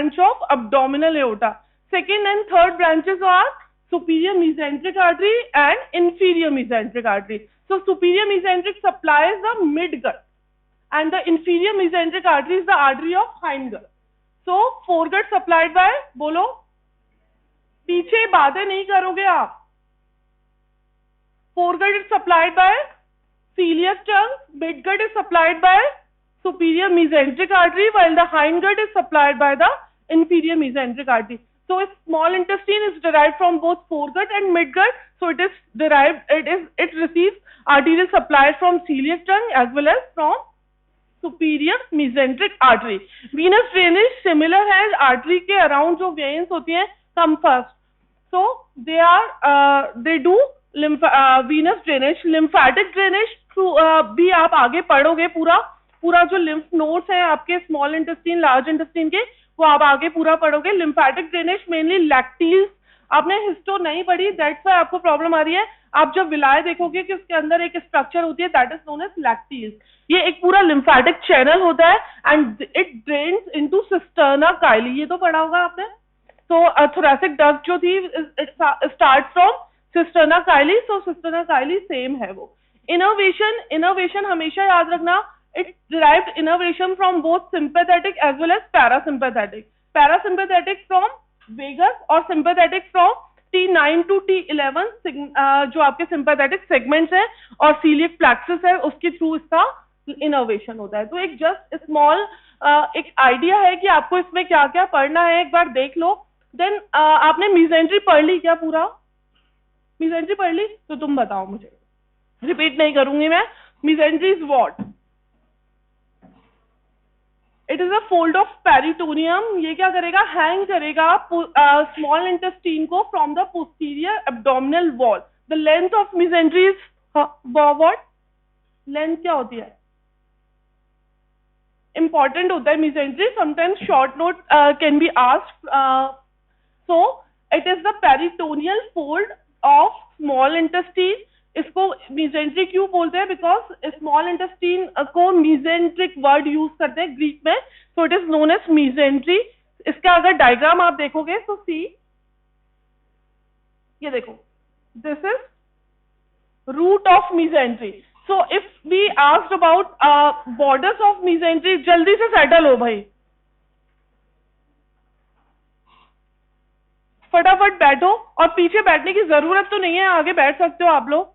branch of abdominal aorta. Second and third branches are superior mesenteric artery and inferior mesenteric artery. So superior mesenteric supplies the midgut and the inferior mesenteric artery is the artery of hindgut. So foregut supplied by, बोलो, पीछे बातें नहीं करोगे आप. Foregut is supplied by celiac tongue, midgut is supplied by superior mesenteric artery, while the hindgut is supplied by the inferior mesenteric artery. So a small intestine is derived from both foregut and midgut. So it receives arterial supply from celiac tongue as well as from superior mesenteric artery. Venous drainage similar है artery के around जो veins होती हैं come first. So they do venous drainage. Lymphatic drainage through भी आप आगे पढ़ोगे पूरा जो lymph nodes हैं आपके small intestine, large intestine के, वो आप आगे पूरा पढ़ोगे. Lymphatic drainage mainly lacteals. आपने हिस्टो नहीं पढ़ी, दैट्स व्हाई आपको प्रॉब्लम आ रही है. आप जब विलाय देखोगे कि उसके अंदर एक स्ट्रक्चर होती है दैट इज नोन एज लैक्टीज. ये एक पूरा लिम्फेटिक चैनल होता है and it drains into cisterna काइली. ये तो पढ़ा होगा आपने. तो थोरैसिक डक्ट जो थी start from cisterna chyli. So cisterna chyli same है वो. इनर्वेशन हमेशा याद रखना, it derived innervation from both sympathetic as well as parasympathetic. Parasympathetic from vagus और sympathetic from T9 to T11 जो आपके सिंपैथेटिक सेगमेंट्स है और सीलियक प्लेक्सस है उसके थ्रू इसका इनोवेशन होता है. तो एक जस्ट स्मॉल एक आइडिया है कि आपको इसमें क्या क्या पढ़ना है, एक बार देख लो. देन आपने मीजेंट्री पढ़ ली क्या? पूरा मीजेंट्री पढ़ ली? तो तुम बताओ मुझे, रिपीट नहीं करूंगी मैं. Mesentery is what? It is a fold of peritoneum. ये क्या करेगा? हैंग करेगा स्मॉल इंटेस्टीन को from the posterior abdominal wall. The length of mesentery is what? Length क्या होती है? इंपॉर्टेंट होता है mesentery. Sometimes short note can be asked. So it is the peritoneal fold of small intestine. इसको mesentery क्यों बोलते हैं? बिकॉज स्मॉल इंटेस्टीन को मीजेंट्रिक वर्ड यूज करते हैं ग्रीक में. So it is known as mesentery. इसका अगर डायग्राम आप देखोगे तो सी, ये देखो, this is root of mesentery. So if we asked about borders of mesentery, जल्दी से सेटल हो भाई, फटाफट बैठो. और पीछे बैठने की जरूरत तो नहीं है, आगे बैठ सकते हो आप लोग,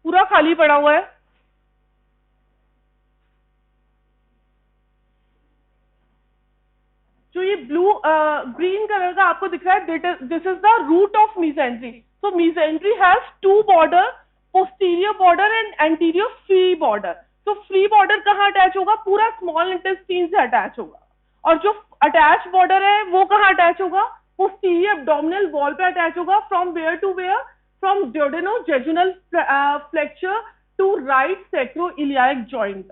पूरा खाली पड़ा हुआ है. जो ये ब्लू ग्रीन कलर का आपको दिख रहा है, this is the root of mesentery. So mesentery has two border, posterior border and anterior free border. तो फ्री बॉर्डर कहाँ अटैच होगा? पूरा स्मॉल इंटेस्टीन से अटैच होगा. और जो अटैच बॉर्डर है वो कहाँ अटैच होगा? पोस्टीरियर एब्डोमिनल वॉल पे अटैच होगा. From where to where? From duodenojejunal flexure to right sacroiliac joint.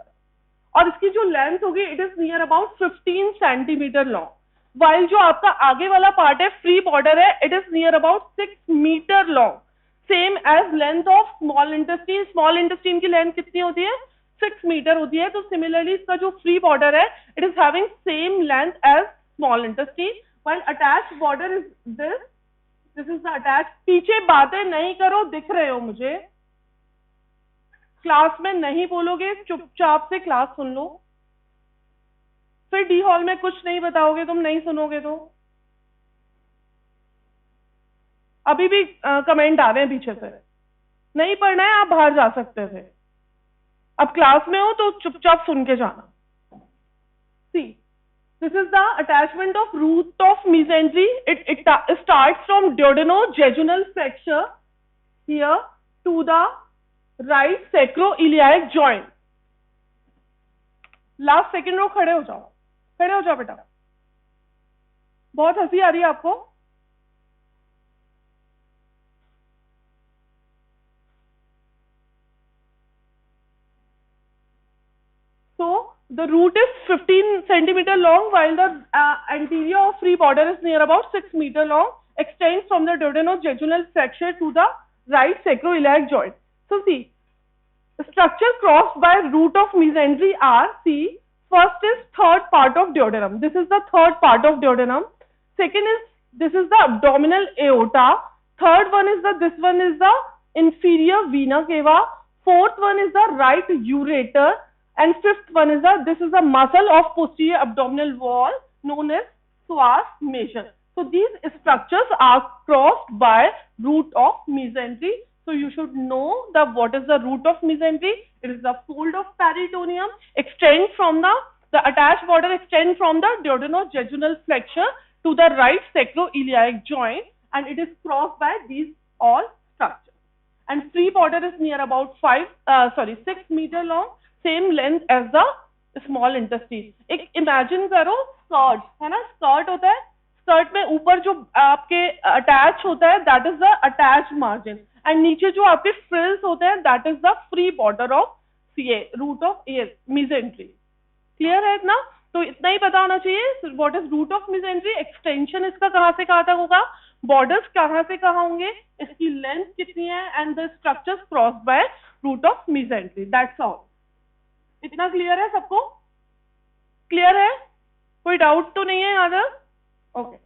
और इसकी जो लेंथ होगी it is near about 15 centimetre long. While जो आपका आगे वाला पार्ट है, फ्री बॉर्डर है, it is near about 6 metre long, same as length of small intestine. Small intestine की लेंथ कितनी होती है? 6 मीटर होती है. तो सिमिलरली इसका जो फ्री बॉर्डर है it is having same length as small intestine. While attached border is this is the attach. पीछे बातें नहीं करो, दिख रहे हो मुझे. क्लास में नहीं बोलोगे, चुपचाप से क्लास सुन लो. फिर डी हॉल में कुछ नहीं बताओगे, तुम नहीं सुनोगे तो. अभी भी कमेंट आ रहे हैं पीछे से. नहीं पढ़ना है आप बाहर जा सकते थे. अब क्लास में हो तो चुपचाप सुन के जाना. सी, this is the attachment of root of mesentery. It starts from duodenojejunal fracture here to the right sacroiliac joint. Last second row खड़े हो जाओ, खड़े हो जाओ बेटा. बहुत हंसी आ रही है आपको. So the root is 15 centimeter long, while the anterior or free border is near about 6 meter long, extends from the duodenojejunal fracture to the right sacroiliac joint. So see, structure crossed by root of mesentery are, see, first is third part of duodenum. This is the third part of duodenum. Second is, this is the abdominal aorta. Third one is this one is the inferior vena cava. Fourth one is the right ureter. And fifth one is this is the muscle of posterior abdominal wall known as psoas major. So these structures are crossed by root of mesentery. So you should know what is the root of mesentery. It is the fold of peritoneum, extend from the attached border extend from the duodenojejunal flexure to the right sacroiliac joint, and it is crossed by these all structures. And free border is near about 6 meter long, same length as the small intestine. एक imagine करो skirt है ना, skirt होता है, skirt में ऊपर जो आपके अटैच होता है that is the attach margin, and नीचे जो आपके फ्रिल्स होते हैं that is the free border of CA, root of mesentery. Clear है इतना? तो इतना ही पता होना चाहिए what is root of mesentery. Extension इसका कहाँ से कहाँ तक होगा, बॉर्डर्स कहाँ से कहाँ होंगे, इसकी लेंथ कितनी है, and the structures cross by root of mesentery. That's all. इतना क्लियर है सबको? क्लियर है? कोई डाउट तो नहीं है यहाँ तक? ओके.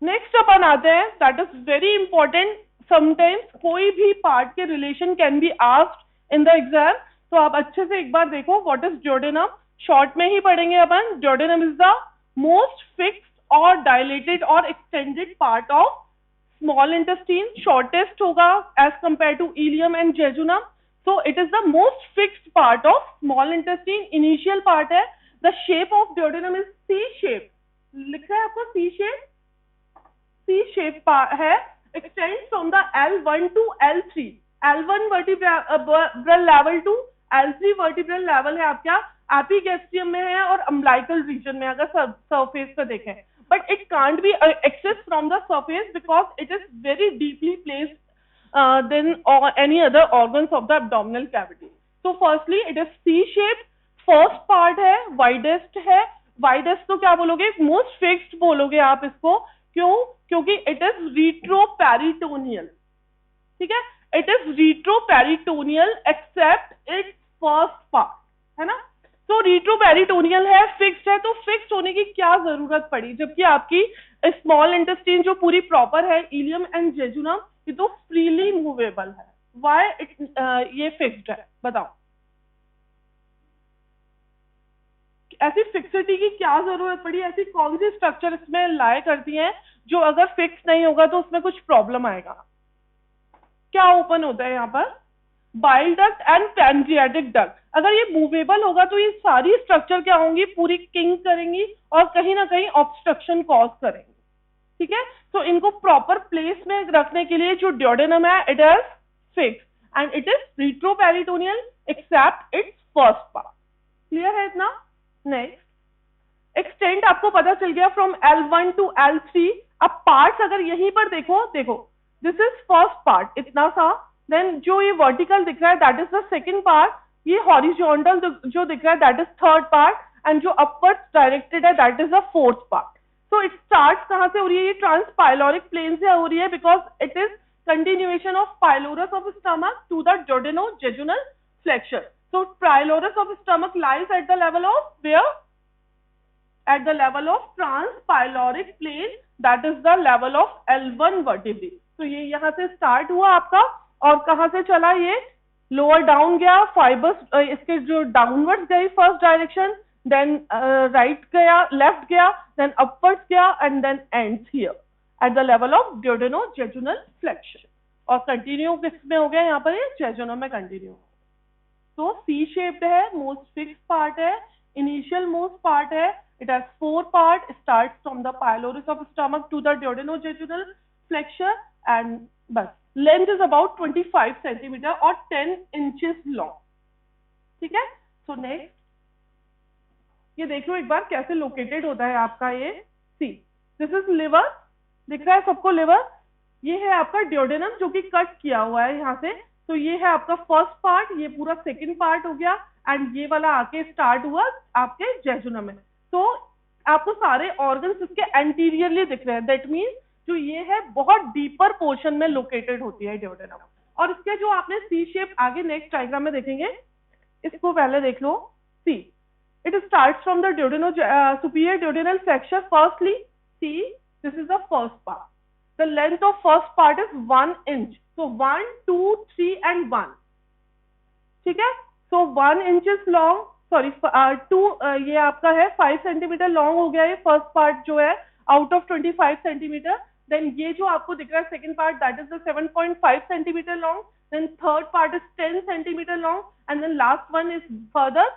नेक्स्ट अपन आते हैं, that is very important. Sometimes कोई भी पार्ट के relation can be asked in the exam, तो आप अच्छे से एक बार देखो व्हाट इज duodenum. शॉर्ट में ही पढ़ेंगे अपन. duodenum is the most fixed और डायलेटेड और extended part of small intestine. Shortest होगा as compare to ileum and jejunum. So it is the most fixed part of small intestine. Initial part है. The shape of duodenum is C shape. लिखा है आपको C shape. C shape है. Extends from the L1 to L3. L1 vertebral level to L3 vertebral level है आपका epigastrium में है और अम्बिलिकल रीजन में अगर सरफेस पे देखें. But it can't be accessed from the surface because it is very deeply placed than any other organs of the abdominal cavity. So firstly it is C shaped. First part है, widest है. Widest तो क्या बोलोगे, most fixed बोलोगे आप इसको. क्यों? क्योंकि it is retroperitoneal. ठीक है, it is retroperitoneal except its first part, है ना. तो retroperitoneal है, fixed है, तो fixed होने की क्या जरूरत पड़ी, जबकि आपकी स्मॉल इंटेस्टाइन जो पूरी प्रॉपर है, इलियम एंड जेजुनम, ये तो फ्रीली मूवेबल है. वाई ये फिक्स्ड है, बताओ. ऐसी फिक्सिटी की क्या जरूरत पड़ी, ऐसी कौन सी स्ट्रक्चर इसमें लाई करती हैं जो अगर फिक्स नहीं होगा तो उसमें कुछ प्रॉब्लम आएगा. क्या ओपन होता है यहाँ पर, bile duct and pancreatic duct. अगर ये मूवेबल होगा तो ये सारी स्ट्रक्चर क्या होंगी, पूरी किंग करेंगी और कहीं ना कहीं ऑब्स्ट्रक्शन कॉज करेंगी. ठीक है, तो इनको प्रॉपर प्लेस में रखने के लिए जो duodenum है it is fix and it is retroperitoneal except its first part. Clear है इतना? नेक्स्ट एक्सटेंड आपको पता चल गया फ्रॉम L1 टू L3. अब पार्ट्स अगर यहीं पर देखो दिस इज फर्स्ट पार्ट इतना सा, देन जो ये वर्टिकल दिख रहा है that is the second part, ये हॉरिजॉन्टल जो दिख रहा है that is third part, and जो अपवर्ड डायरेक्टेड है that is the fourth part. So it starts कहाँ से हो रही है, ये ट्रांसपाइलोरिक प्लेन से हो रही है because it is continuation of pylorus of stomach to the duodenojejunal flexure. So pylorus of stomach lies at the level of where? At the level of transpyloric plane, that is the level of L1 vertebrae. तो ये यहाँ से start हुआ आपका और कहाँ से चला, ये लोअर डाउन गया, फाइबर्स इसके जो डाउनवर्ड्स गई फर्स्ट डायरेक्शन, then right गया, left गया, then upwards गया, and then ends here at the level of duodenojejunal flexure. और कंटिन्यू किसमें हो गया यहाँ पर, ये जेजुनम में कंटिन्यू. तो C shaped है, मोस्ट फिक्स पार्ट है, इनिशियल मोस्ट पार्ट है, it has 4 part, starts from the pylorus of stomach to the duodenojejunal flexure, and बस लेंथ इज अबाउट 25 सेंटीमीटर और 10 इंचेस लॉन्ग. ठीक है, सो नेक्स्ट ये देख लो एक बार कैसे लोकेटेड होता है आपका ये सी. दिस इज लिवर, दिख रहा है सबको लिवर. ये है आपका duodenum जो कि कट किया हुआ है यहाँ से. तो ये है आपका फर्स्ट पार्ट, ये पूरा सेकंड पार्ट हो गया, एंड ये वाला आके स्टार्ट हुआ आपके जेजुनम में. तो आपको सारे ऑर्गन्स इसके एंटीरियरली दिख रहे हैं. दैट मीन्स जो ये है बहुत डीपर पोर्शन में लोकेटेड होती है duodenum. और इसके जो आपने सी शेप आगे नेक्स्ट डायग्राम में देखेंगे, इसको पहले देख लो. सी It starts from the superior duodenal flexure. Firstly, see, this is the first part. The length of first part is 1 inch. So 1, 2, 3 and 1. ठीक है? So 1 inch is long. Sorry, 2 ये आपका है 5 सेंटीमीटर लॉन्ग हो गया ये फर्स्ट पार्ट जो है आउट ऑफ 25 सेंटीमीटर. देन ये जो आपको दिख रहा है second part that is the 7.5 centimetre long. Then third part is 10 centimetre long and then last one is further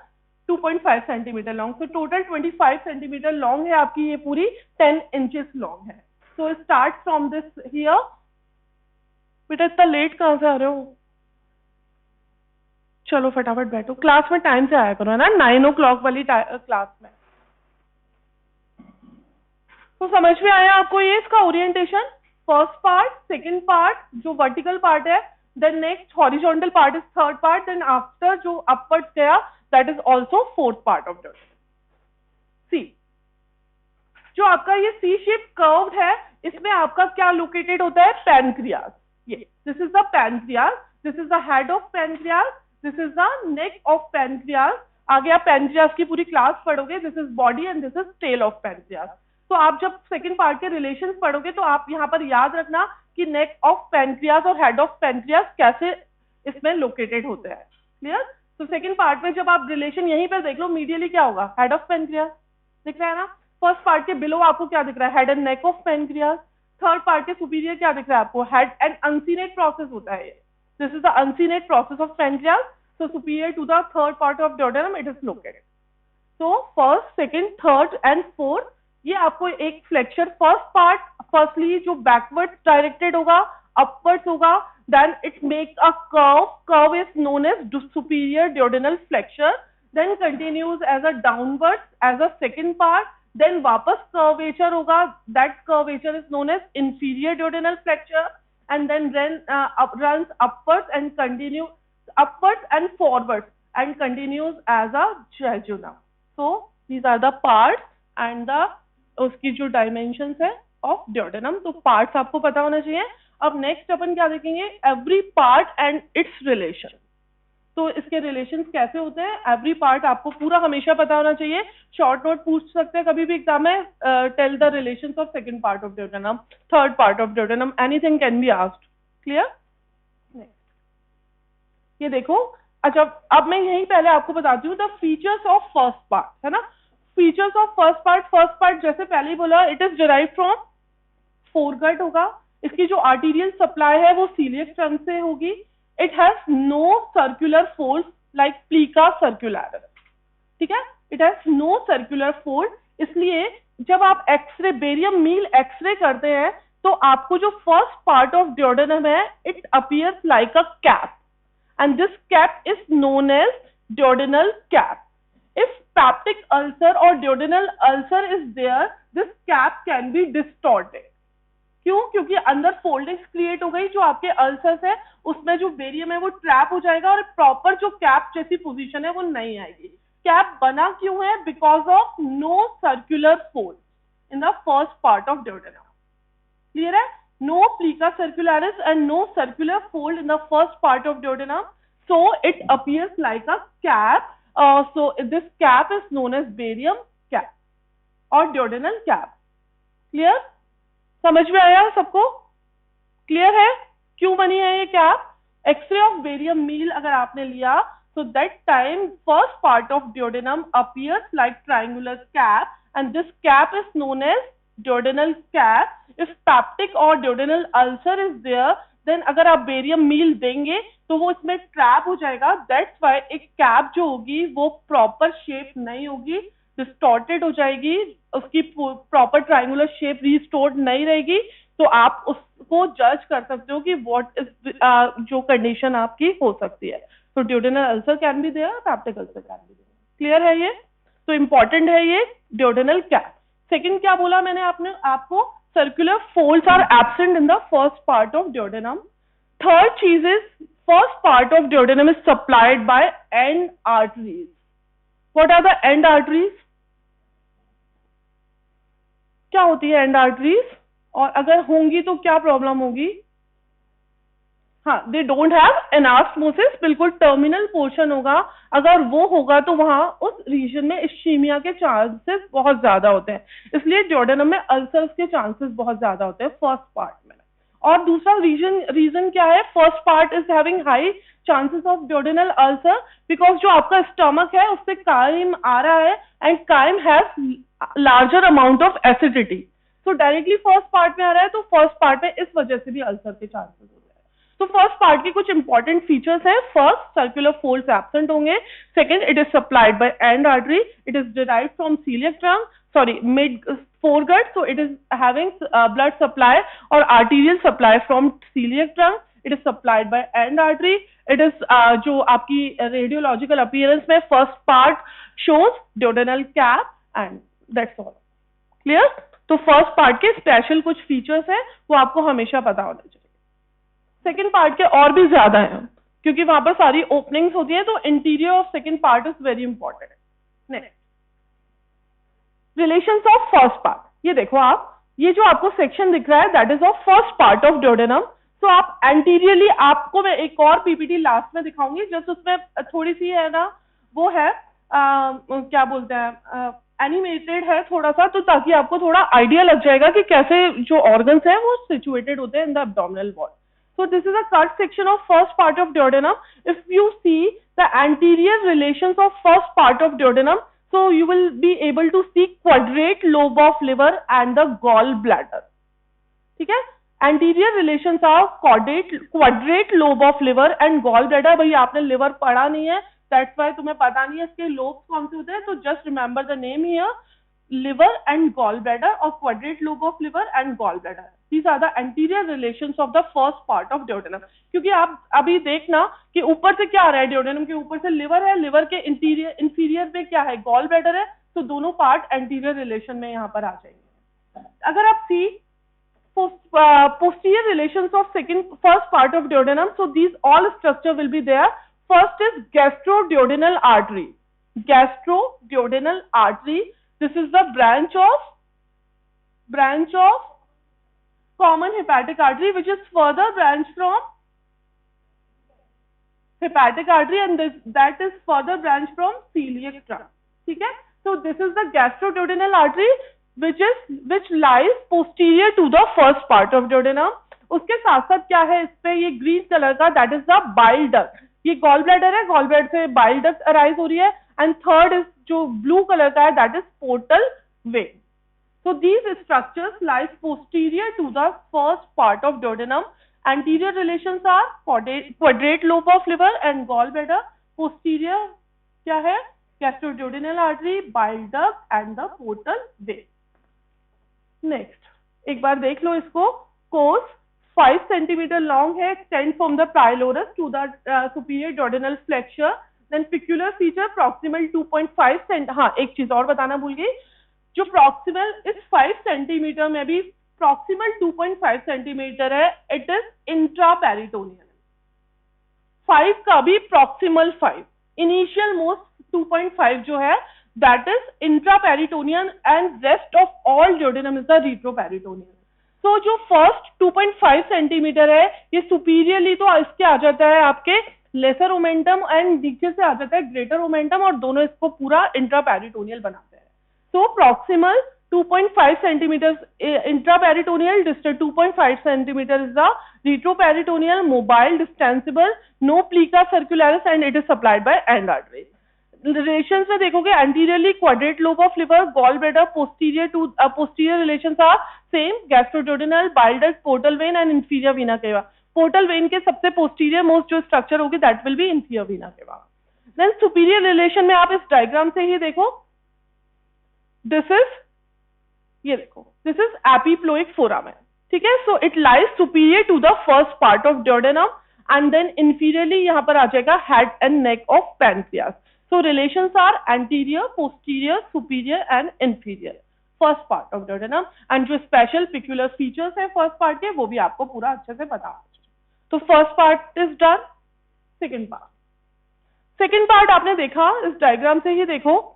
2.5 centimetre long. So total 25 centimetre long है आपकी ये पूरी 10 इंचेस लॉन्ग है. So start from this here. बेटा इतना late कहाँ से आ रहे हो? चलो फटाफट बैठो. क्लास में टाइम से आया करो है ना, 9 o'clock वाली क्लास में. तो समझ में आया आपको ये इसका orientation? First part, second part जो वर्टिकल पार्ट है, then next horizontal part is third part, then after जो अपवर्ड्स गया that is also fourth part of the C. जो आपका ये सी शेप कर्व है इसमें आपका क्या लोकेटेड होता है? पैनक्रियाज. ये this is the pancreas, this is the head of pancreas, this is the neck of pancreas. आगे आप पैनक्रियाज की पूरी क्लास पढ़ोगे. This is body and this is tail of pancreas. तो आप जब सेकंड पार्ट के रिलेशंस पढ़ोगे तो आप यहाँ पर याद रखना कि नेक ऑफ पैनक्रियाज और हेड ऑफ पैनक्रियाज कैसे इसमें लोकेटेड होते हैं. क्लियर? तो सेकंड पार्ट में जब आप रिलेशन यहीं पर देख लो, मीडियली क्या होगा? हेड ऑफ पैनक्रियाज दिख रहा है ना. फर्स्ट पार्ट के बिलो आपको क्या दिख रहा है? Head and neck of pancreas. Third part के सुपीरियर क्या दिख रहा है आपको? हेड एंड अनसीनेट प्रोसेस होता है. This is the uncinate process of pancreas. So superior to the third part of duodenum it is located. So first, second, third and fourth ये आपको एक फ्लेक्चर फर्स्ट पार्ट फर्स्टली जो backward directed होगा, upwards होगा, then it makes a curve is known as superior duodenal flexure, then continues as a downwards as a second part, then वापस curvature होगा, that curvature is known as inferior duodenal flexure and then runs upwards and continues upwards and forwards and continues as a jejunum. So these are the parts and the उसकी जो dimensions है of duodenum. तो parts आपको पता होना चाहिए. अब next अपन क्या देखेंगे? every part and its relation. तो इसके relations कैसे होते हैं? every part आपको पूरा हमेशा पता होना चाहिए. short note पूछ सकते हैं कभी भी एग्जाम में. tell the relations of second part of duodenum, third part of duodenum, anything can be asked. Clear? ये देखो. अच्छा अब मैं यही पहले आपको बताती हूँ the features of first part, है ना. फीचर्स ऑफ फर्स्ट पार्ट जैसे पहले ही बोला it is derived from foregut होगा. इसकी जो आर्टीरियल सप्लाई है वो सीलियक ट्रंक से होगी. It has no circular fold like plica circular. ठीक है, it has no circular fold. इसलिए जब आप एक्सरे बेरियम मील एक्सरे करते हैं तो आपको जो फर्स्ट पार्ट ऑफ duodenum है it appears like a cap. And this cap is known as duodenal cap. If peptic ulcer or duodenal ulcer is there, this cap can be distorted. क्यों? क्योंकि अंदर foldings create हो गई. जो आपके ulcers है उसमें जो बेरियम है वो ट्रैप हो जाएगा और प्रॉपर जो कैप जैसी पोजीशन है वो नहीं आएगी. कैप बना क्यों है? Because of no circular fold in the first part of duodenum. Clear है? No plica circularis and no circular fold in the first part of duodenum, so it appears like a cap. So this cap is known as barium cap or duodenal cap. Clear? समझ में आया सबको? Clear है क्यों बनी है ये cap? X ray of barium meal अगर आपने लिया so that time first part of duodenum appears like triangular cap and this cap is known as duodenal cap. If peptic or duodenal ulcer is there, then अगर आप barium meal देंगे तो वो इसमें trap हो जाएगा. That's why एक cap जो होगी वो प्रॉपर शेप नहीं होगी, डिस्टॉर्टेड हो जाएगी, उसकी प्रॉपर ट्राइंगुलर शेप रिस्टोर्ड नहीं रहेगी. तो आप उसको जज कर सकते हो कि व्हाट इज जो कंडीशन आपकी हो सकती है. तो duodenal ulcer can be there, peptic ulcer can be there. Clear है ये? तो इंपॉर्टेंट है ये duodenal cap. सेकेंड क्या बोला मैंने आपको? Circular folds are absent in the first part of duodenum. Third चीज is first part of duodenum is supplied by end arteries. What are the end arteries? क्या होती है एंड आर्टरीज? और अगर होंगी तो क्या प्रॉब्लम होगी? हाँ, दे डोंट हैव एनास्मोसिस, बिल्कुल टर्मिनल पोर्शन होगा, अगर वो होगा तो वहां उस रीजन में इश्कीमिया के चांसेस बहुत ज्यादा होते हैं, इसलिए ड्यूडेनम में अल्सर्स के चांसेस बहुत ज्यादा होते हैं फर्स्ट पार्ट में। और दूसरा रीजन क्या है, first part is having high chances of duodenal ulcer because जो आपका स्टमक है उससे काइम आ रहा है and chyme has larger amount of acidity, तो डायरेक्टली फर्स्ट पार्ट में आ रहा है, तो फर्स्ट पार्ट में इस वजह से भी अल्सर के चांसेस होते हैं। तो फर्स्ट पार्ट के कुछ इंपॉर्टेंट फीचर्स हैं, फर्स्ट सर्कुलर फोल्ड्स एब्सेंट होंगे, second it is supplied by and artery, it is derived from coeliac trunk, sorry mid foregut, so it is having blood supply or arterial supply from celiac trunk, it is supplied by end artery, it is जो आपकी radiological appearance में first part shows duodenal cap and that's all clear। तो first part के special कुछ features है वो आपको हमेशा पता होना चाहिए। second part के और भी ज्यादा हैं क्योंकि वहां पर सारी openings होती हैं, तो interior of second part is very important। next relations of first part, ये देखो आप, ये जो आपको सेक्शन दिख रहा है that is of first part of duodenum. तो आप एंटीरियरली, आपको मैं एक और पीपीटी लास्ट में दिखाऊंगी, जस्ट उसमें थोड़ी सी है ना वो है क्या बोलते हैं एनिमेटेड है थोड़ा सा, तो ताकि आपको थोड़ा आइडिया लग जाएगा कि कैसे जो ऑर्गन्स हैं वो सिचुएटेड होते हैं in the abdominal wall. So this is a cut section of first part of duodenum. If you see the anterior relations of first part of duodenum, so you will be able to see quadrate lobe of liver and the gall bladder. ठीक है, anterior relations are quadrate lobe of liver and gall bladder। भाई आपने liver पढ़ा नहीं है, that's why तुम्हें पता नहीं है इसके lobes कौन से होते हैं, तो just remember the name here, liver and gall bladder or quadrate lobe of liver and gall bladder। These are the anterior relations of the first part of duodenum। क्योंकि आप अभी देखना कि ऊपर से क्या आ रहा है, duodenum के ऊपर से liver है, liver के inferior पे क्या है, gall bladder है, तो दोनों part anterior relation में यहाँ पर आ जाएंगे। अगर आप see posterior relations of first part of duodenum, so these all structure will be there। First is gastroduodenal artery, gastroduodenal artery, this is the branch of common hepatic artery which is further branched from hepatic artery and that is further branched from celiac trunk। ठीक है, so this is the gastroduodenal artery which lies posterior to the first part of duodenum। उसके साथ साथ क्या है, इस पे ये ग्रीन कलर का that is the bile duct, ये गॉल ब्लैडर है, गॉल ब्लैडर से bile duct अराइज हो रही है, एंड थर्ड इज जो ब्लू कलर का है that is portal vein। So these structures lies posterior to the first part of duodenum। Anterior relations are quadrate lobe of liver and gallbladder। Posterior क्या है, gastroduodenal artery, bile duct and the portal vein। Next एक बार देख लो इसको, course 5 centimeter long है, extend from the pylorus to the superior duodenal flexure। Then peculiar feature proximal 2.5 cm। हाँ एक चीज और बताना भूल गई, जो प्रॉक्सिमल इस 5 सेंटीमीटर में भी प्रॉक्सिमल 2.5 सेंटीमीटर है, इट इज इंट्रापेरिटोनियल। 5 का भी प्रॉक्सिमल 5, इनिशियल मोस्ट 2.5 जो है that is intraperitoneal and rest of all duodenum is the retroperitoneal. तो जो फर्स्ट 2.5 सेंटीमीटर है ये सुपीरियरली तो इसके आ जाता है आपके लेसर ओमेंटम एंड नीचे से आ जाता है ग्रेटर ओमेंटम, और दोनों इसको पूरा इंट्रापेरिटोनियल बनाते हैं। So proximal 2.5 centimeters intraperitoneal, distal 2.5 centimeters is the retroperitoneal, mobile, distensible, no plica circularis and it is supplied by end artery। Relations में देखोगे anteriorly quadrate lobe of liver, gallbladder, posterior relations are same, gastroduodenal, bile duct, portal vein and inferior vena cava। portal vein के सबसे posterior most जो structure होगी that will be inferior vena cava। Then superior relation में आप इस diagram से ही देखो, this is ये देखो, this is epiploic foramen। ठीक है, so it lies superior to the first part of duodenum and then inferiorly यहाँ पर आ जाएगा head and neck of pancreas। so relations are anterior, posterior, superior and inferior first part of duodenum। and जो special peculiar features है first part के वो भी आपको पूरा अच्छे से पता है। तो first part is done। second part आपने देखा इस डायग्राम से ही देखो,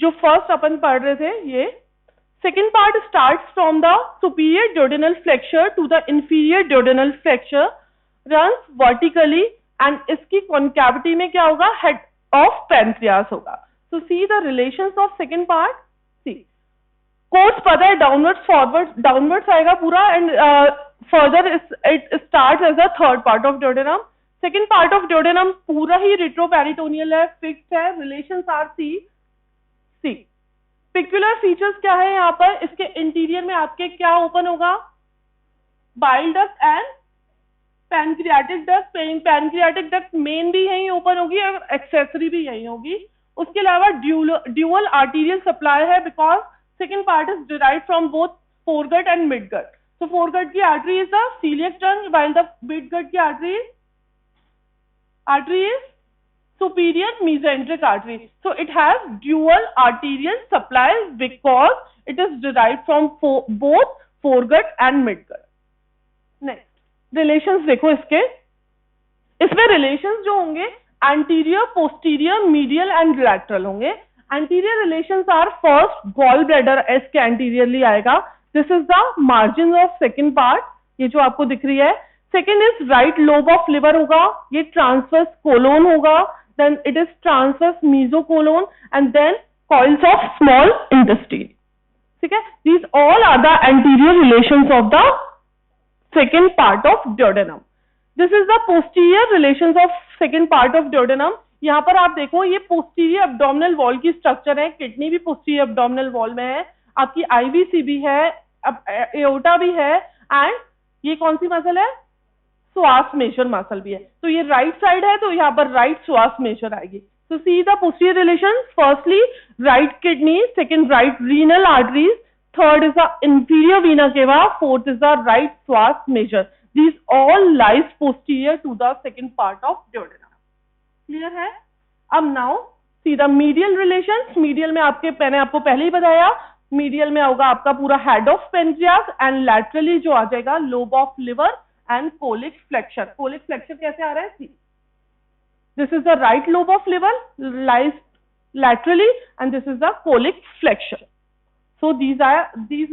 जो फर्स्ट अपन पढ़ रहे थे ये Second part starts from the superior duodenal flexure to the inferior duodenal flexure, runs vertically and इसकी concavity में क्या होगा, head of pancreas होगा. So see the relations of second part. See, course पता है downwards आएगा पूरा and further it starts as a third part of duodenum. Second part of duodenum पूरा ही retroperitoneal है, fixed है. Relations are see. Peculiar features क्या है यहाँ पर, इसके इंटीरियर में आपके क्या ओपन होगा, bile duct and pancreatic duct. Pancreatic duct main भी यहीं ओपन होगी और एक्सेसरी भी यहीं होगी. उसके अलावा ड्यूअल आर्टीरियल सप्लाई है because second part is derive from both foregut and midgut. तो फोरगट की artery is the celiac trunk while the midgut की artery is superior mesenteric artery. So it has dual arterial supply because it is derived from both foregut and midgut. Next, relations देखो इसमें relations जो होंगे anterior, posterior, medial and lateral होंगे. Anterior relations are first gallbladder इसके anteriorly आएगा. This is the margin of second part, ये जो आपको दिख रही है. Second is right lobe of liver होगा, ये transverse colon होगा. Then it is transverse mesocolon and then coils of small intestine. ठीक है, these all are the anterior relations of the second part of duodenum. This is the posterior relations of second part of duodenum. यहाँ पर आप देखो ये posterior abdominal wall की structure है, kidney भी posterior abdominal wall में है, आपकी IVC भी है, aorta भी है and ये कौन सी मसल है, श्वास मेजर मसल भी है. तो ये राइट साइड है तो यहाँ पर राइट श्वास मेजर आएगी. तो see the posterior relation, firstly right kidney, second right renal arteries, third is the inferior vena cava, fourth is the right psoas major. These all lies posterior to the second part of duodenum. Clear है? अब now see the medial relations. मीडियल में मैंने आपको पहले ही बताया, medial में होगा आपका पूरा head of pancreas and laterally जो आ जाएगा lobe of liver and colic flexure. Colic flexure कैसे आ रहा है? See, this is the right lobe of liver lies laterally and this is the colic flexure. So these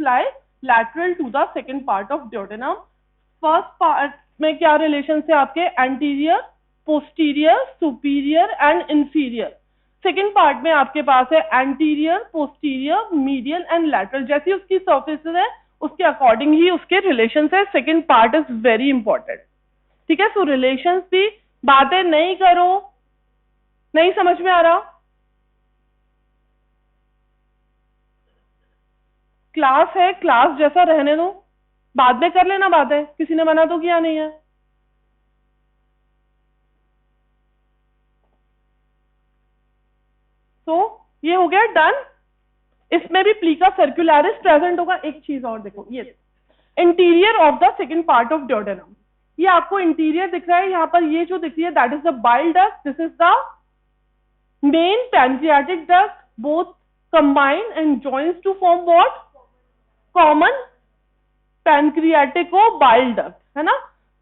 lie lateral to the second part of duodenum. First part में क्या relations है आपके, anterior, posterior, superior and inferior. Second part में आपके पास है anterior, posterior, medial and lateral. जैसी उसकी surfaces है उसके अकॉर्डिंग ही उसके रिलेशंस है. Second part is very important. ठीक है, सो रिलेशंस भी बातें नहीं करो, नहीं समझ में आ रहा, क्लास है, क्लास जैसा रहने दो, बाद में कर लेना बातें, किसी ने मना तो किया नहीं है. तो ये हो गया डन. इसमें भी प्लीका सर्कुलरिस प्रेजेंट होगा. एक चीज और देखो, ये interior of the second part of duodenum. ये आपको इंटीरियर दिख रहा है यहाँ पर, ये जो दिख रही है that is the bile duct, this is the main pancreatic duct, both combine and joins to form what, common pancreatico bile duct, है ना.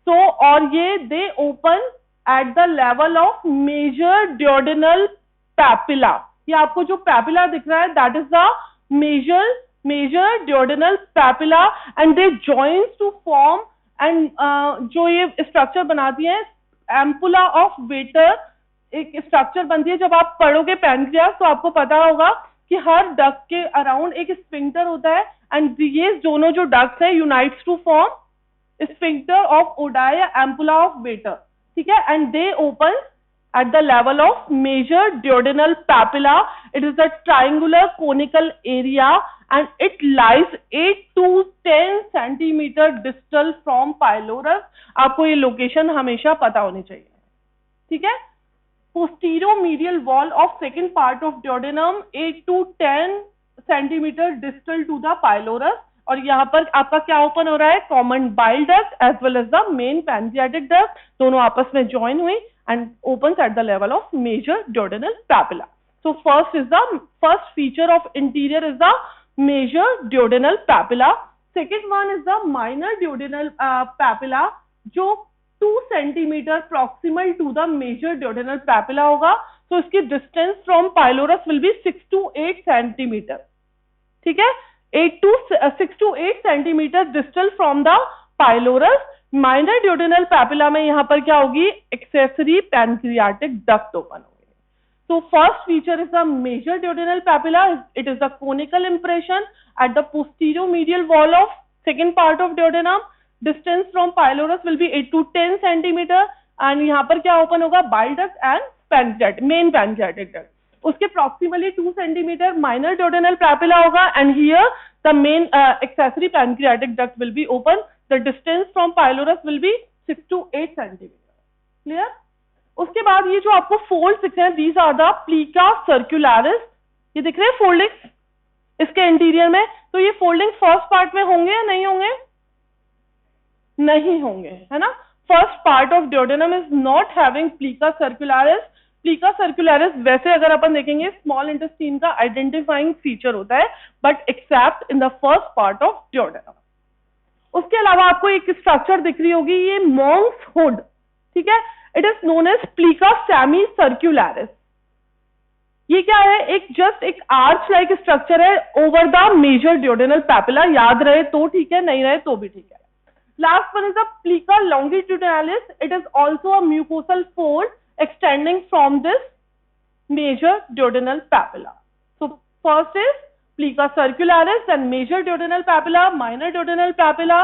सो और ये they open at the level of major duodenal papilla. ये आपको जो papilla दिख रहा है that is the major duodenal papilla and they joins to form and जो ये स्ट्रक्चर बनाती है एम्पुला ऑफ वेटर, एक स्ट्रक्चर बनती है. जब आप पढ़ोगे पैनक्रियास तो आपको पता होगा कि हर डक्ट के अराउंड एक स्फिंक्टर होता है एंड ये दोनों जो डक्ट्स है unites to form sphincter of Oddi या एम्पुला ऑफ वेटर. ठीक है, and they open at the level of major duodenal papilla. It is a triangular conical area and it lies 8 to 10 centimeter distal from pylorus. आपको ये location हमेशा पता होनी चाहिए. ठीक है, posterior-medial wall of second part of duodenum 8 to 10 centimeter distal to the pylorus. और यहाँ पर आपका क्या ओपन हो रहा है, common bile duct as well as the main pancreatic duct, दोनों आपस में ज्वाइन हुई and opens at the level of major duodenal papilla. So first feature of interior is the major duodenal papilla. Second one is the minor duodenal papilla जो 2 centimeter proximal to the major duodenal papilla होगा. So इसकी distance from pylorus will be 6 to 8 centimeter. ठीक है, 6 to 8 centimetre distal from the pylorus. Minor duodenal papilla में यहाँ पर क्या होगी, एक्सेसरी पैनक्रियाटिक डक्ट ओपन होगी। So first feature is the major duodenal papilla. It is the conical impression at the posterior medial wall of second part of duodenum. Distance from pylorus will be 8 to 10 centimeter. And यहाँ पर क्या open होगा, bile duct and pancreatic, main pancreatic duct. उसके proximally 2 centimeter minor duodenal papilla होगा, and here the main accessory pancreatic duct will be open. The distance from pylorus will be 6 to 8 centimeter. Clear? उसके बाद ये जो आपको folds दिख रहे हैं, दीज आर द प्लीका सर्कुलरिस। ये दिख रहे हैं फोल्डिंग्स इसके इंटीरियर में। तो ये फोल्डिंग फर्स्ट पार्ट में होंगे या नहीं होंगे? नहीं होंगे, है ना। First part of duodenum is not having plica circularis. Plica circularis वैसे अगर अपन देखेंगे स्मॉल इंटेस्टाइन का आइडेंटिफाइंग फीचर होता है, but except in the first part of duodenum. उसके अलावा आपको एक स्ट्रक्चर दिख रही होगी, ये मॉन्क्स हुड, ठीक है। It is known as plica semi circularis. ये क्या है, एक जस्ट एक आर्च लाइक स्ट्रक्चर है over the major duodenal papilla. याद रहे तो ठीक है, नहीं रहे तो भी ठीक है। Last one is the plica longitudinalis. It is also a mucosal fold extending from this major duodenal papilla. So first is plica circularis, then major duodenal papilla, minor duodenal papilla,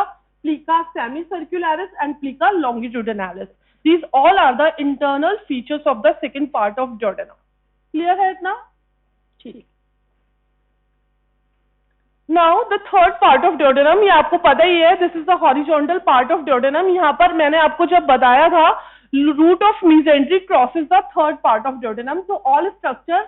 plica semicircularis and plica longitudinalis. These all are the internal features of the second part of duodenum. Clear है इतना? ठीक। Now the third part of duodenum, ये आपको पता ही है, this is the horizontal part of duodenum. यहाँ पर मैंने आपको जब बताया था root of mesentery crosses the third part of duodenum. So all structure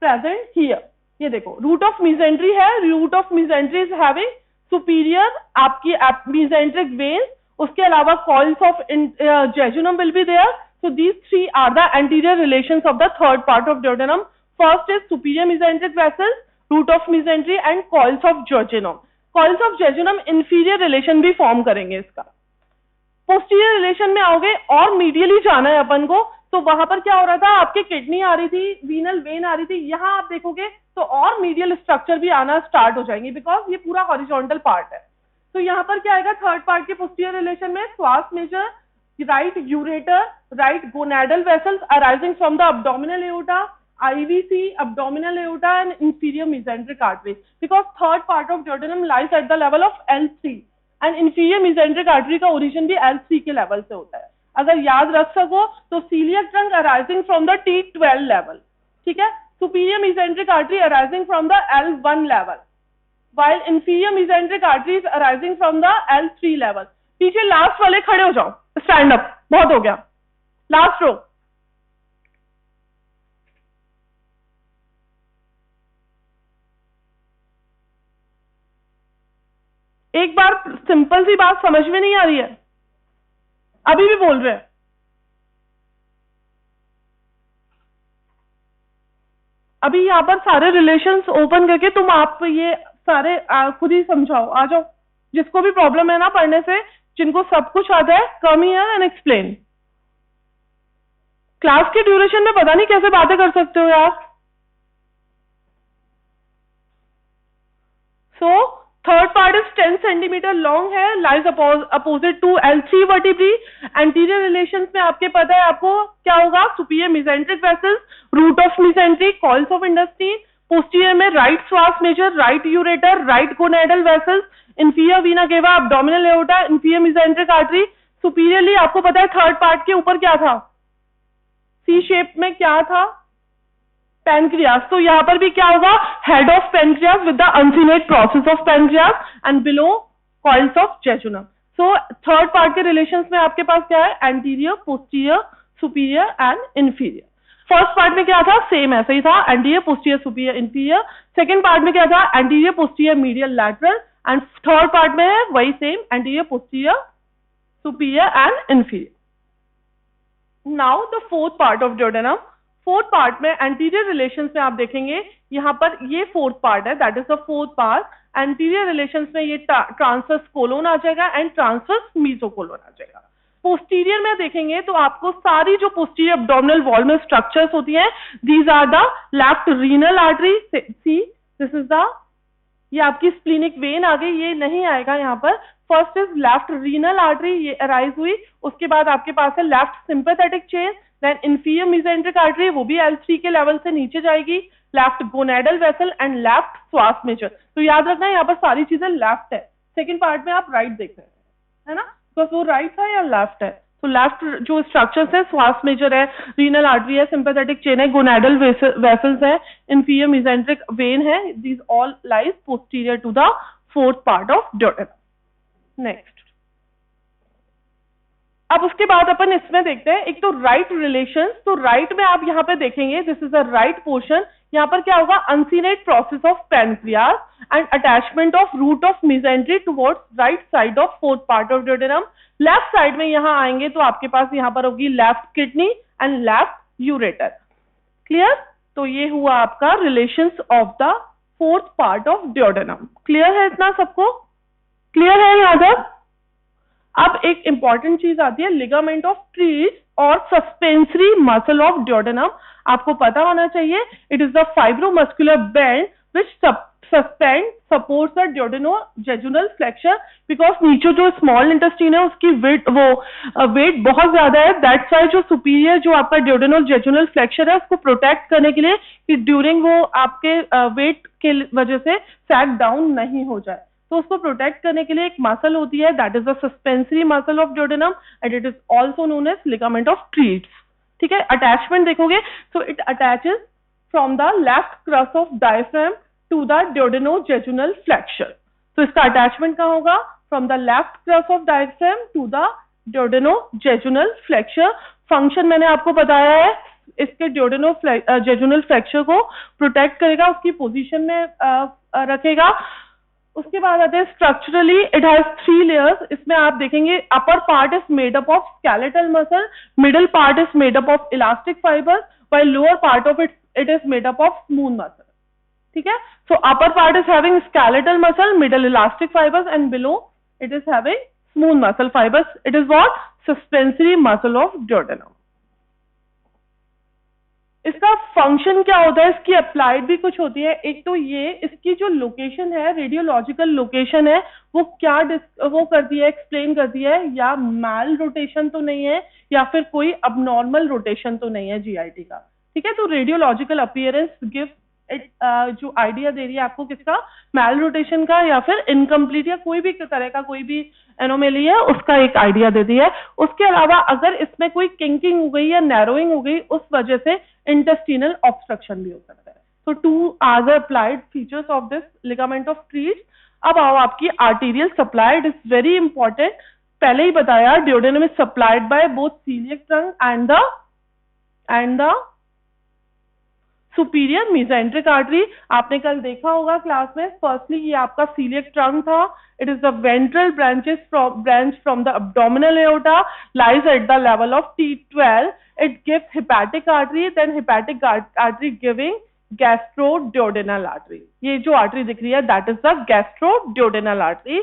present here. ये देखो रूट ऑफ मीजेंट्री है, root of mesentery is having superior आपकी मीजेंट्रिक वेन्स, उसके अलावा coils of jejunum will be there. So these three are the anterior relations of the third part of duodenum. First is superior mesenteric vessels, root of mesentery and coils of jejunum. Coils of jejunum inferior relation भी form करेंगे इसका। Posterior relation में आओगे और medially जाना है अपन को, तो वहां पर क्या हो रहा था, आपके किडनी आ रही थी, वीनल वेन आ रही थी, यहां आप देखोगे तो और मीडियल स्ट्रक्चर भी आना स्टार्ट हो जाएंगे, बिकॉज ये पूरा हॉरिजॉन्टल पार्ट है। तो यहाँ पर क्या आएगा, थर्ड पार्ट के पोस्टीरियर रिलेशन में psoas major, right ureter, right gonadal vessels arising from the abdominal aorta, IVC, abdominal aorta and inferior mesenteric artery, because third part of duodenum lies at the level of L3 and inferior mesenteric artery का origin भी L3 के level से होता है। अगर याद रख सको तो coeliac trunk arising from the T12 level, ठीक है। Superior mesenteric artery arising from the L1 level, while inferior mesenteric artery is arising from the L3 level. पीछे लास्ट वाले खड़े हो जाओ, स्टैंड अप, बहुत हो गया, लास्ट रो। एक बार सिंपल सी बात समझ में नहीं आ रही है, अभी भी बोल रहे हैं। अभी यहाँ पर सारे रिलेशंस ओपन करके तुम आप ये सारे खुद ही समझाओ, आ जाओ। जिसको भी प्रॉब्लम है ना पढ़ने से, जिनको सब कुछ आता है, come here and explain. Class के ड्यूरेशन में पता नहीं कैसे बातें कर सकते हो यार। So third part is 10 centimetre long है, lies opposite to L3 vertebra. Anterior relations में आपके पता है आपको क्या होगा, superior mesenteric vessels, root of mesentery, coils of intestine. Posterior में right psoas major, right ureter, right gonadal vessels, inferior vena cava, abdominal aorta, inferior mesenteric artery. Superiorly आपको पता है थर्ड पार्ट के ऊपर क्या था, सी शेप में क्या था, पैनक्रियास। तो यहाँ पर भी क्या होगा, head of pancreas with the uncinate process of pancreas and below coils of jejunum. So third part के रिलेशंस में आपके पास क्या है, anterior, posterior, superior and inferior. First part में क्या था, सेम ऐसे ही था, anterior, posterior, superior, inferior. Second part में क्या था, anterior, posterior, medial, lateral. And third part में है वही same, anterior, posterior, superior and inferior. Now the fourth part of duodenum. Fourth part में एंटीरियर रिलेशंस में आप देखेंगे यहाँ पर ये फोर्थ पार्ट है, that is the fourth part. Anterior relations में ये ट्रांसवर्स कोलोन आ जाएगा एंड ट्रांसवर्स मेसोकोलोन आ जाएगा। पोस्टीरियर में देखेंगे तो आपको सारी जो पोस्टीरियर एब्डोमिनल वॉल में स्ट्रक्चर्स होती हैं, these are the left renal artery, see this is the ये आपकी स्प्लीनिक वेन आ गई, ये नहीं आएगा यहाँ पर। First is left renal artery, ये अराइज हुई, उसके बाद आपके पास है left sympathetic chain, then inferior mesenteric artery, वो भी L3 के लेवल से नीचे जाएगी, left gonadal vessel and left psoas major. तो याद रखना यहाँ पर सारी चीजें लेफ्ट है। सेकेंड पार्ट में आप राइट देख रहे हैं, है ना, बिकॉज वो राइट है या लेफ्ट है। तो लेफ्ट जो स्ट्रक्चर्स है, श्वास मेजर है, रीनल आर्टरी है, सिंपैथेटिक चेन है, गोनेडल वेसल्स है, इंफीरियर मेसेंट्रिक वेन है, these all lies posterior to the fourth part of duodenum. Next, अब उसके बाद अपन इसमें देखते हैं एक तो राइट रिलेशंस। तो राइट में आप यहाँ पे देखेंगे, this is a right portion, यहाँ पर क्या होगा, uncinate process of pancreas and attachment of root of mesentery towards right side of fourth part of duodenum. Left side में यहाँ आएंगे तो आपके पास यहाँ पर होगी left kidney and left ureter. Clear? तो ये हुआ आपका relations of the fourth part of duodenum. Clear है इतना सबको? क्लियर है यहाँ तक? अब एक इंपॉर्टेंट चीज आती है लिगामेंट ऑफ ट्रीज और सस्पेंसरी मसल ऑफ ड्यूडेनम। आपको पता होना चाहिए, it is the fibromuscular band which suspend supports the duodenojejunal flexure, because नीचे जो स्मॉल इंटेस्टाइन है उसकी वेट वेट बहुत ज्यादा है, दैट्स व्हाई जो सुपीरियर जो आपका ड्यूडेनो-जेजुनल फ्लेक्चर है उसको प्रोटेक्ट करने के लिए कि ड्यूरिंग वो आपके वेट के वजह से सैग डाउन नहीं हो जाए, तो उसको प्रोटेक्ट करने के लिए एक मसल होती है, that is the suspensory muscle of duodenum and it is also known as ligament of Treitz. ठीक है, अटैचमेंट देखोगे तो it attaches from the left crus of diaphragm to the duodenojejunal flexure. तो इसका अटैचमेंट कहाँ होगा? From the left crus of diaphragm to the duodenojejunal flexure. Function मैंने आपको बताया है, इसके ड्यूडेनो-जेजुनल फ्लेक्चर को प्रोटेक्ट करेगा, उसकी पोजीशन में रखेगा। उसके बाद आते हैं स्ट्रक्चरली, इट हैज 3 लेयर्स। इसमें आप देखेंगे upper part is made up of skeletal muscle, middle part is made up of elastic fiber, while lower part of it is made up of smooth muscle. ठीक है, so upper part is having skeletal muscle, middle elastic fibers and below it is having smooth muscle fibers. It is what? Suspensory muscle of duodenum. इसका function क्या होता है, इसकी applied भी कुछ होती है। एक तो ये इसकी जो लोकेशन है, रेडियोलॉजिकल लोकेशन है, वो क्या वो करती है, एक्सप्लेन करती है, या मैल रोटेशन तो नहीं है या फिर कोई अबनॉर्मल रोटेशन तो नहीं है जीआईटी का। ठीक है, तो रेडियोलॉजिकल अपीयरेंस गिव इट जो आइडिया दे रही है आपको किसका, मैल रोटेशन का या फिर इनकम्प्लीट या कोई भी तरह का कोई भी एनोमेली है उसका एक आइडिया देती है। उसके अलावा अगर इसमें कोई किंकिंग हो गई या नैरोइंग हो गई उस वजह से इंटेस्टिनल ऑब्स्ट्रक्शन भी हो सकता है। तो 2 are the applied features of this ligament of Treitz. अब आओ आपकी arterial supply, it is very important. पहले ही बताया duodenum is supplied by both coeliac trunk and the superior mesenteric artery. आपने कल देखा होगा क्लास में, फर्स्टली ये आपका सीलियक ट्रंक था, it is the ventral branch from the abdominal aorta, lies at the level of T12. It gives hepatic artery, then hepatic artery giving gastroduodenal artery. ये जो आर्टरी दिख रही है that is the gastroduodenal artery.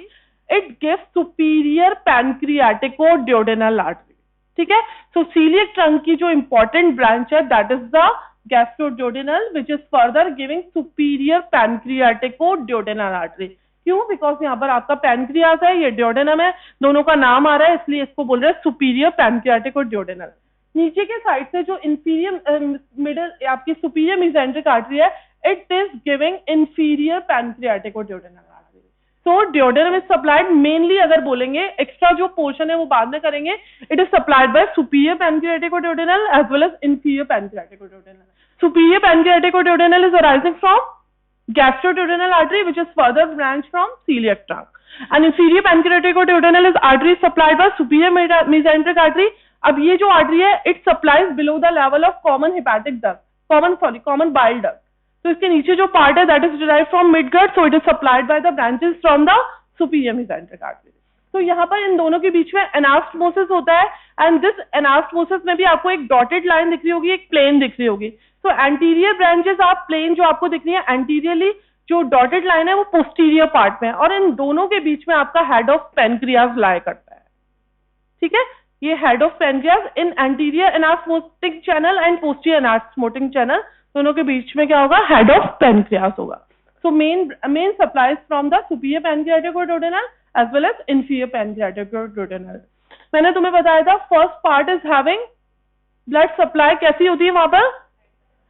It gives superior pancreaticoduodenal artery. ठीक है, so celiac trunk की जो important branch है that is the gastroduodenal, which is further giving superior pancreaticoduodenal artery. क्यों? बिकॉज यहाँ पर आपका पैनक्रियास है, ये ड्यूडेनम है, दोनों का नाम आ रहा है इसलिए इसको बोल रहे हैं सुपीरियर पैनक्रियाटिकोड्यूडेनल। नीचे के साइड से जो इंफीरियर मिडिल आपकी सुपीरियर मेसेंट्रिक आर्टरी है, it is giving inferior pancreaticoduodenal artery. So duodenum is supplied mainly, अगर बोलेंगे एक्स्ट्रा जो पोर्शन है वो बाद में करेंगे, it is supplied by superior pancreaticoduodenal as well as inferior pancreaticoduodenal. Superior pancreaticoduodenal is arising from gastroduodenal artery, which is further branched from celiac trunk, and inferior pancreaticoduodenal is artery supplied by superior mesenteric artery. अब ये जो artery है it supplies below the level of common hepatic duct, common bile duct. तो इसके नीचे जो part है that is derived from midgut, so it is supplied by the branches from the superior mesenteric artery. तो यहाँ पर इन दोनों के बीच में एनास्टमोसिस होता है, एंड दिस एनास्टमोसिस में भी आपको एक डॉटेड लाइन दिख रही होगी, एक प्लेन दिख रही होगी। तो एंटीरियर ब्रांचेस आप प्लेन जो आपको दिख रही है एंटीरियरली, जो डॉटेड लाइन है वो पोस्टीरियर पार्ट में है, और इन दोनों के बीच में आपका हेड ऑफ पैनक्रियास लाया करता है। ठीक है, ये head of pancreas in anterior anastomotic channel and posterior anastomotic channel, दोनों के बीच में क्या होगा, हेड ऑफ पैनक्रियास होगा। So main supplies from the superior pancreatic or duodenal as well as inferior pancreatic or duodenal. मैंने तुम्हें बताया था first part is having blood supply कैसी होती है वहां पर,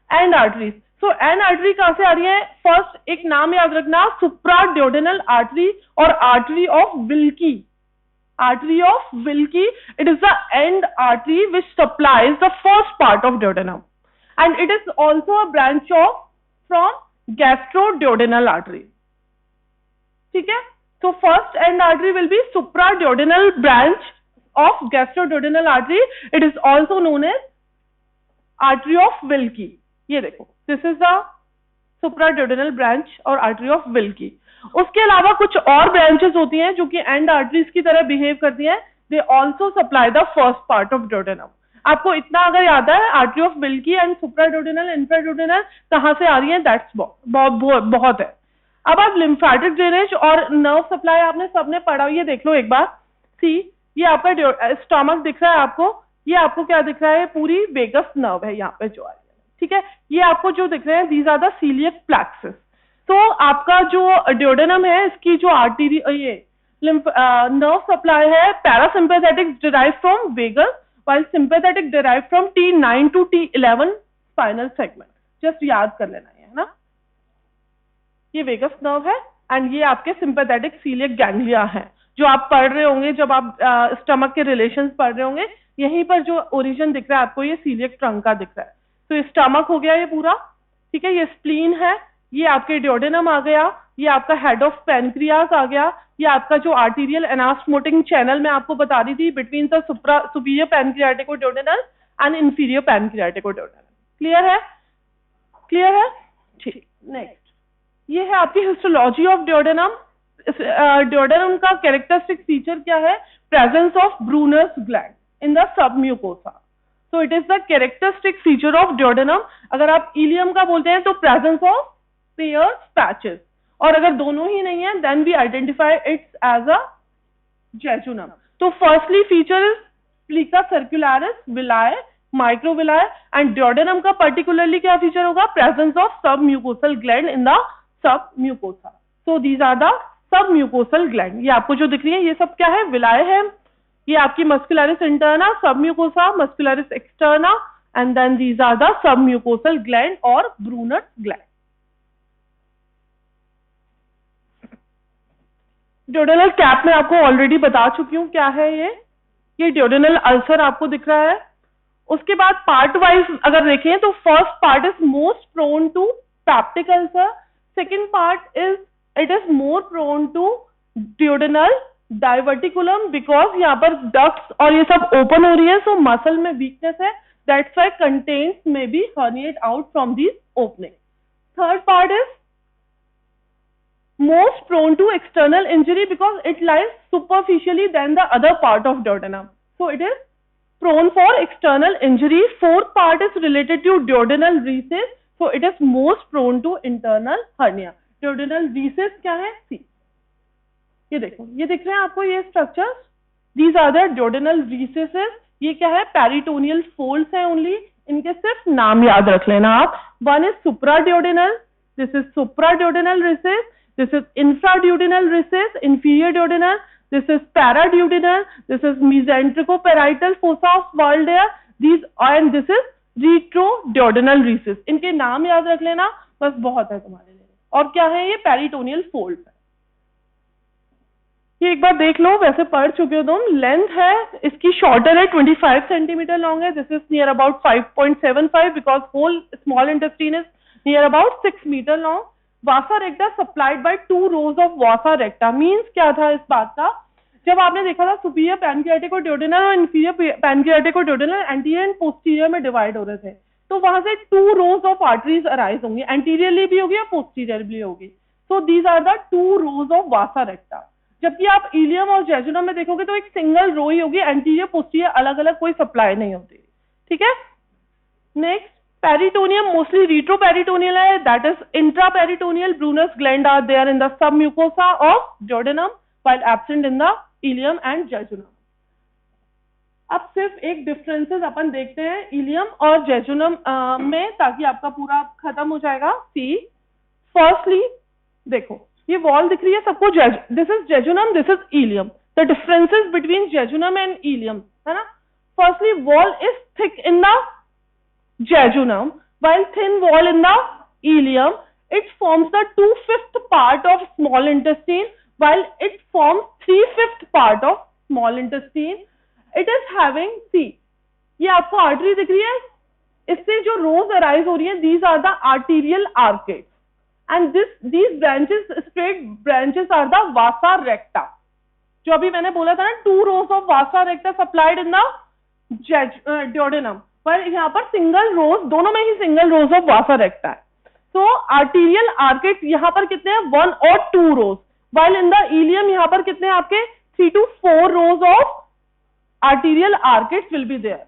and arteries. So and artery कहां से आ रही है? फर्स्ट एक नाम याद रखना, सुप्राड्योडेनल आर्टरी और artery of Wilkie. Artery of Wilkie, it is the end artery which supplies the first part of duodenum, and it is also a branch of from gastroduodenal artery. ठीक है, so first end artery will be supraduodenal branch of gastroduodenal artery. It is also known as artery of Wilkie. ये देखो, this is the supraduodenal branch or artery of Wilkie. उसके अलावा कुछ और branches होती हैं जो कि एंड आर्टरीज की तरह बिहेव करती हैं. They also supply the first part of duodenum. आपको इतना अगर याद है, आर्टरी ऑफ विल्की एंड सुप्राड्योडेनल इंफ्राड्योडेनल कहां से आ रही है, दैट्स बहुत है. अब आप लिम्फेटिक ड्रेनेज और नर्व सप्लाई आपने सबने पढ़ा, ये देख लो एक बार. सी, ये आपका स्टमक दिख रहा है आपको, ये आपको क्या दिख रहा है, पूरी वेगस नर्व है यहाँ पे जो आ रही है. ठीक है, ये आपको जो दिख रहे हैं these are the coeliac plexus. तो आपका जो duodenum है, इसकी जो आर्टरी ये नर्व सप्लाई है, parasympathetic derive from vagus while sympathetic derived from T9 to T11 spinal segment. Just याद कर लेना है ना. ये वेगस नर्व है एंड ये आपके सिंपैथेटिक सीलियक गैंग्लिया है जो आप पढ़ रहे होंगे जब आप स्टमक के रिलेशंस पढ़ रहे होंगे. यहीं पर जो ओरिजिन दिख रहा है आपको, ये सीलियक ट्रंक का दिख रहा है. तो ये स्टमक हो गया ये पूरा. ठीक है, ये स्प्लीन है, ये आपके duodenum आ गया, ये आपका हेड ऑफ पेनक्रियास आ गया, ये आपका जो आर्टीरियल एनास्मोटिक चैनल मैं आपको बता रही थी बिटवीन द सुपीरियर पैनक्रियाटिक और duodenal एंड इंफीरियर पैनक्रियाटिक और duodenal. क्लियर है? क्लियर है? ठीक. नेक्स्ट, ये है आपकी हिस्टोलॉजी ऑफ duodenum. duodenum का कैरेक्टरिस्टिक फीचर क्या है? Presence of Brunner's gland in the submucosa. So it is the characteristic feature of duodenum. अगर आप इलियम का बोलते हैं तो प्रेजेंस ऑफ पेयर्स पैचेस, और अगर दोनों ही नहीं है then we identify its as a jejunum. तो firstly feature is plica circularis, villi, microvilli, and duodenum का पर्टिकुलरली क्या फीचर होगा? Presence of submucosal gland in the submucosa. So these are the submucosal gland. ये आपको जो दिख रही है ये सब क्या है? विलाय है. ये आपकी muscularis interna, submucosa, muscularis externa, and then these are the submucosal gland और ब्रूनर ग्लैंड. duodenal कैप में आपको ऑलरेडी बता चुकी हूँ क्या है ये duodenal अल्सर आपको दिख रहा है. उसके बाद पार्ट वाइज अगर देखें तो first part is most prone to peptic ulcer, second part is it is more prone to duodenal diverticulum because यहाँ पर डक्ट्स और ये सब ओपन हो रही है, सो मसल में वीकनेस है, that's why contents may be herniate out from this opening. Third part is most prone to external injury because it lies superficially than the other part of duodenum. So it is prone for external injury. Fourth part is related to duodenal recess. So it is most prone to internal hernia. Duodenal recess क्या है? See. ये देखो, ये दिख रहे हैं आपको ये structures. These are the duodenal recesses. ये क्या है? Peritoneal folds है only. इनके सिर्फ नाम याद रख लेना आप. One is supraduodenal. This is supraduodenal recess. This is infraduodenal recess, inferior duodenal. This is paraduodenal. This is mesenterico-parietal fossa of Waldeyer. These and this is retroduodenal recess. इनके नाम याद रख लेना, बस बहुत है तुम्हारे लिए. और क्या है ये? पेरिटोनियल फोल्ड है. ये एक बार देख लो, वैसे पढ़ चुके हो तुम. लेंथ है इसकी शॉर्टर है, 25 सेंटीमीटर लॉन्ग है. This is near about 5.75 because whole small intestine is near about 6 metre long. Vasa recta supplied by 2 rows of vasa recta. Means क्या था इस बात का? जब आपने देखा था सुपीरियर पैनक्रियाटिक और duodenal और इंफीरियर पैनक्रियाटिक और duodenal एंटीरियर एंड पोस्टीरियर में डिवाइड हो रहे थे, तो वहां से 2 rows ऑफ आर्टरीज अराइज होंगी, एंटीरियरली भी होगी और पोस्टीरियरली होगी. So these are the 2 rows of vasa recta. जबकि आप इलियम और जेजुनम में देखोगे तो एक सिंगल रो ही होगी, एंटीरियर पोस्टीरियर अलग अलग कोई सप्लाई नहीं होती. ठीक है. नेक्स्ट, peritoneum mostly retroperitoneal है, that is intraperitoneal. Brunner's gland are there in the submucosa of duodenum while absent in the ileum and jejunum. अब सिर्फ एक डिफरेंसेस अपन देखते हैं इलियम और जेजुनम में, ताकि आपका पूरा खत्म हो जाएगा. सी, फर्स्टली देखो ये वॉल दिख रही है सबको, this is jejunum, this is ilium. The differences between jejunum and ilium है ना. Firstly wall is thick in the jejunum while thin wall in the ileum. It forms the 2/5 part of small intestine while it forms 3/5 part of small intestine. It is having, see ये आपको artery दिख रही है, इससे जो रोज arise हो रही है, these are the arterial arcades and these branches, straight branches are the vasa recta. जो अभी मैंने बोला था ना, 2 rows of vasa recta supplied in the duodenum, पर यहाँ पर सिंगल रोज, दोनों में ही सिंगल रोज ऑफ वासा रेक्टा है. सो आर्टीरियल आर्केट यहाँ पर कितने हैं, 1 और 2 rows, while in the ileum यहाँ पर कितने हैं आपके 3 to 4 rows of arterial arcades will be there.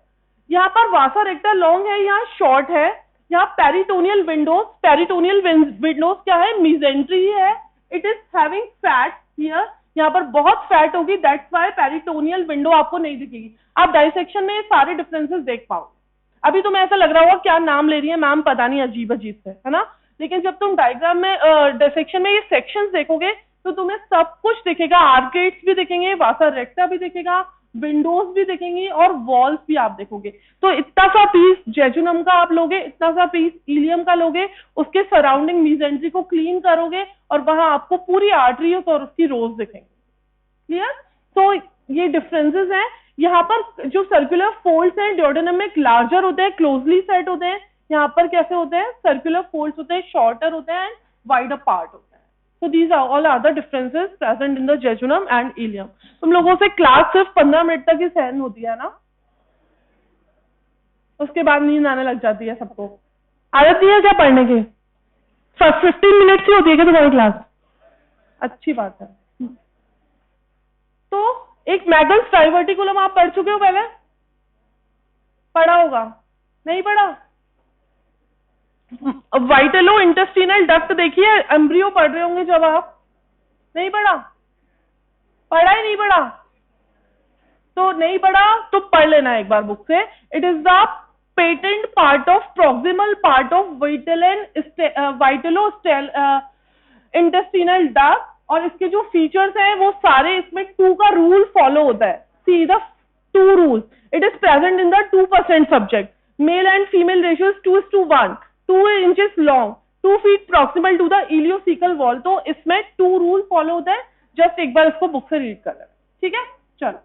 यहाँ पर वासा रेक्टा लॉन्ग है, यहाँ शॉर्ट है. यहाँ पेरिटोनियल विंडोज क्या है, मीजेंट्री है. It is having fat here, यहाँ पर बहुत फैट होगी, दैट्स व्हाई पेरिटोनियल विंडो आपको नहीं दिखेगी. आप डाइसेक्शन में ये सारे डिफरेंसेस देख पाओ. अभी तुम्हें ऐसा लग रहा होगा क्या नाम ले रही है मैम, पता नहीं, अजीब अजीब से है ना, लेकिन जब तुम डायग्राम में डिसेक्शन में ये सेक्शंस देखोगे तो तुम्हें सब कुछ दिखेगा. आर्केड्स भी दिखेंगे, वासा रेक्टा भी दिखेगा, विंडोज भी दिखेंगी और वॉल्स भी आप देखोगे. तो इतना सा पीस जेजुनम का आप लोगे, इतना सा पीस इलियम का लोगे, उसके सराउंडिंग मीजेंट्री को क्लीन करोगे और वहां आपको पूरी आर्टरीज और उसकी रोज दिखेंगे. क्लियर. तो ये डिफरेंसेस हैं. यहाँ पर जो सर्कुलर फोल्ड्स हैं ड्यूडेनम में लार्जर होते हैं, क्लोजली सेट होते हैं. यहाँ पर कैसे होते हैं, सर्कुलर फोल्ड्स होते हैं, शॉर्टर होते हैं एंड वाइडर पार्ट होता है. So these are all are the differences present in the jejunum and ileum. तुम लोगों से क्लास सिर्फ 15 मिनट तक ही सहन होती है ना, उसके बाद नींद आने लग जाती है सबको. आदत नहीं है क्या पढ़ने की? 15 मिनट ही होती है क्या तुम्हारी क्लास? अच्छी बात है. तो एक मैगल्स डाइवर्टिकुलम आप पढ़ चुके हो, पहले पढ़ा होगा, नहीं पढ़ा? वाइटलो इंटेस्टिनल डक्ट देखिए, एम्ब्रियो पढ़ रहे होंगे जब आप, नहीं पढ़ा? पढ़ा ही नहीं पढ़ा? तो नहीं पढ़ा तो पढ़ लेना एक बार बुक से. It is the patent part of proximal part of वाइटलो intestinal duct. और इसके जो फीचर्स हैं वो सारे, इसमें 2 का रूल फॉलो होता है. See the 2 rules. It is present in the 2% subject. Male and female ratio 2:1, 2 inches long, 2 feet proximal to the ileocecal valve. तो इसमें 2 रूल फॉलो होता है. जस्ट एक बार इसको बुक से रीड कर लेना, ठीक है. चलो.